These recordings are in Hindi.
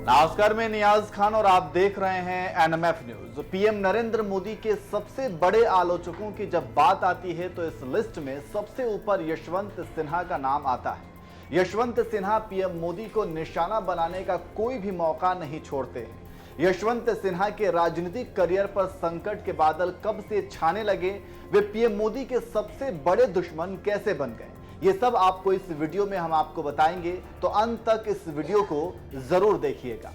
नमस्कार, मैं नियाज खान और आप देख रहे हैं NMF news. PM Narendra Modi के सबसे बड़े आलोचकों की जब बात आती है तो इस लिस्ट में सबसे ऊपर यशवंत सिन्हा का नाम आता है। यशवंत सिन्हा पीएम मोदी को निशाना बनाने का कोई भी मौका नहीं छोड़ते हैं। यशवंत सिन्हा के राजनीतिक करियर पर संकट के बादल कब से छाने लगे, वे पीएम मोदी के सबसे बड़े दुश्मन कैसे बन गए, ये सब आपको इस वीडियो में हम आपको बताएंगे, तो अंत तक इस वीडियो को जरूर देखिएगा।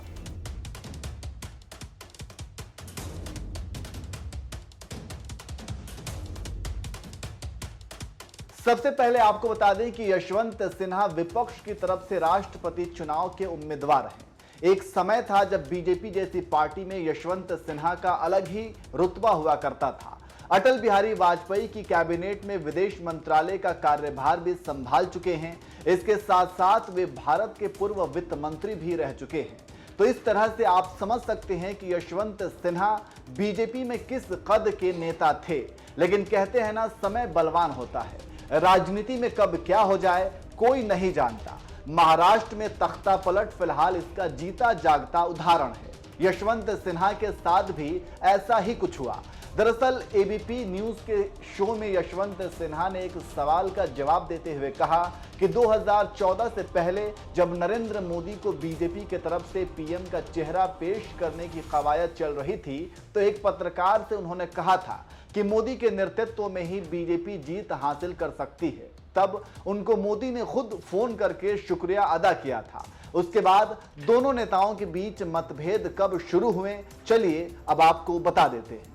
सबसे पहले आपको बता दें कि यशवंत सिन्हा विपक्ष की तरफ से राष्ट्रपति चुनाव के उम्मीदवार हैं। एक समय था जब बीजेपी जैसी पार्टी में यशवंत सिन्हा का अलग ही रुतबा हुआ करता था। अटल बिहारी वाजपेयी की कैबिनेट में विदेश मंत्रालय का कार्यभार भी संभाल चुके हैं। इसके साथ साथ वे भारत के पूर्व वित्त मंत्री भी रह चुके हैं। तो इस तरह से आप समझ सकते हैं कि यशवंत सिन्हा बीजेपी में किस कद के नेता थे। लेकिन कहते हैं ना, समय बलवान होता है। राजनीति में कब क्या हो जाए कोई नहीं जानता। महाराष्ट्र में तख्ता पलट फिलहाल इसका जीता जागता उदाहरण है। यशवंत सिन्हा के साथ भी ऐसा ही कुछ हुआ। दरअसल एबीपी न्यूज के शो में यशवंत सिन्हा ने एक सवाल का जवाब देते हुए कहा कि 2014 से पहले जब नरेंद्र मोदी को बीजेपी की तरफ से पीएम का चेहरा पेश करने की कवायद चल रही थी, तो एक पत्रकार से उन्होंने कहा था कि मोदी के नेतृत्व में ही बीजेपी जीत हासिल कर सकती है। तब उनको मोदी ने खुद फोन करके शुक्रिया अदा किया था। उसके बाद दोनों नेताओं के बीच मतभेद कब शुरू हुए, चलिए अब आपको बता देते हैं।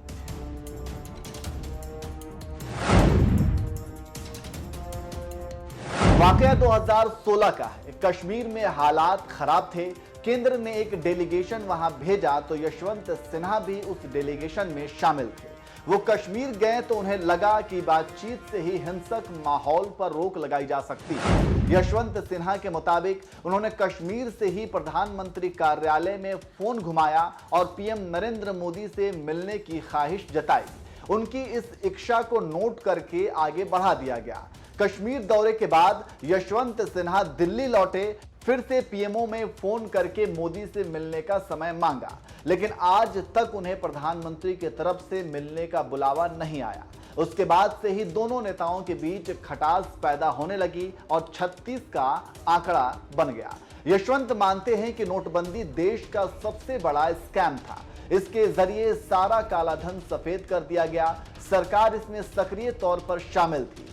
वाकया 2016 का है। कश्मीर में हालात खराब थे। केंद्र ने एक डेलीगेशन वहां भेजा तो यशवंत सिन्हा भी उस डेलीगेशन में शामिल थे। वो कश्मीर गए तो उन्हें लगा कि बातचीत से ही हिंसक माहौल पर रोक लगाई जा सकती है। यशवंत सिन्हा के मुताबिक उन्होंने कश्मीर से ही प्रधानमंत्री कार्यालय में फोन घुमाया और पीएम नरेंद्र मोदी से मिलने की ख्वाहिश जताई। उनकी इस इच्छा को नोट करके आगे बढ़ा दिया गया। कश्मीर दौरे के बाद यशवंत सिन्हा दिल्ली लौटे, फिर से पीएमओ में फोन करके मोदी से मिलने का समय मांगा, लेकिन आज तक उन्हें प्रधानमंत्री की तरफ से मिलने का बुलावा नहीं आया। उसके बाद से ही दोनों नेताओं के बीच खटास पैदा होने लगी और 36 का आंकड़ा बन गया। यशवंत मानते हैं कि नोटबंदी देश का सबसे बड़ा स्कैम था। इसके जरिए सारा कालाधन सफेद कर दिया गया। सरकार इसमें सक्रिय तौर पर शामिल थी।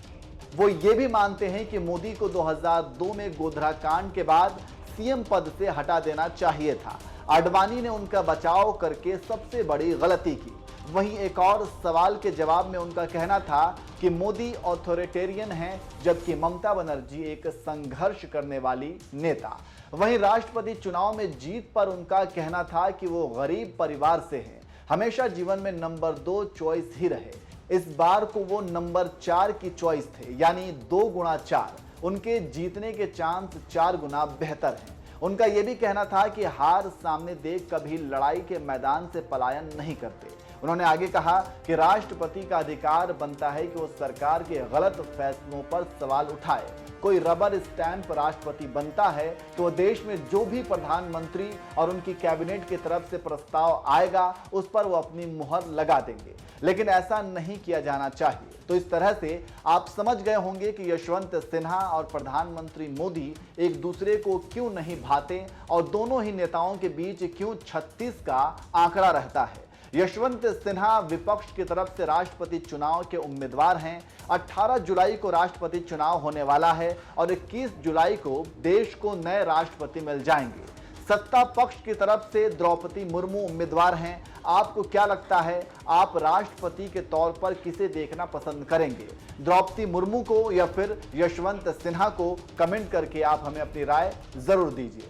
वो ये भी मानते हैं कि मोदी को 2002 में गोधरा कांड के बाद सीएम पद से हटा देना चाहिए था। आडवाणी ने उनका बचाव करके सबसे बड़ी गलती की। वहीं एक और सवाल के जवाब में उनका कहना था कि मोदी ऑथोरिटेरियन हैं, जबकि ममता बनर्जी एक संघर्ष करने वाली नेता। वहीं राष्ट्रपति चुनाव में जीत पर उनका कहना था कि वो गरीब परिवार से हैं, हमेशा जीवन में नंबर 2 चॉइस ही रहे। इस बार को वो नंबर 4 की चॉइस थे, यानी 2 गुना 4। उनके जीतने के चांस 4 गुना बेहतर हैं। उनका यह भी कहना था कि हार सामने देख कभी लड़ाई के मैदान से पलायन नहीं करते। उन्होंने आगे कहा कि राष्ट्रपति का अधिकार बनता है कि वो सरकार के गलत फैसलों पर सवाल उठाए। कोई रबर स्टैंप राष्ट्रपति बनता है तो वो देश में जो भी प्रधानमंत्री और उनकी कैबिनेट की तरफ से प्रस्ताव आएगा उस पर वो अपनी मुहर लगा देंगे, लेकिन ऐसा नहीं किया जाना चाहिए। तो इस तरह से आप समझ गए होंगे कि यशवंत सिन्हा और प्रधानमंत्री मोदी एक दूसरे को क्यों नहीं भाते और दोनों ही नेताओं के बीच क्यों 36 का आंकड़ा रहता है। यशवंत सिन्हा विपक्ष की तरफ से राष्ट्रपति चुनाव के उम्मीदवार हैं। 18 जुलाई को राष्ट्रपति चुनाव होने वाला है और 21 जुलाई को देश को नए राष्ट्रपति मिल जाएंगे। सत्ता पक्ष की तरफ से द्रौपदी मुर्मू उम्मीदवार हैं। आपको क्या लगता है, आप राष्ट्रपति के तौर पर किसे देखना पसंद करेंगे, द्रौपदी मुर्मू को या फिर यशवंत सिन्हा को? कमेंट करके आप हमें अपनी राय जरूर दीजिए।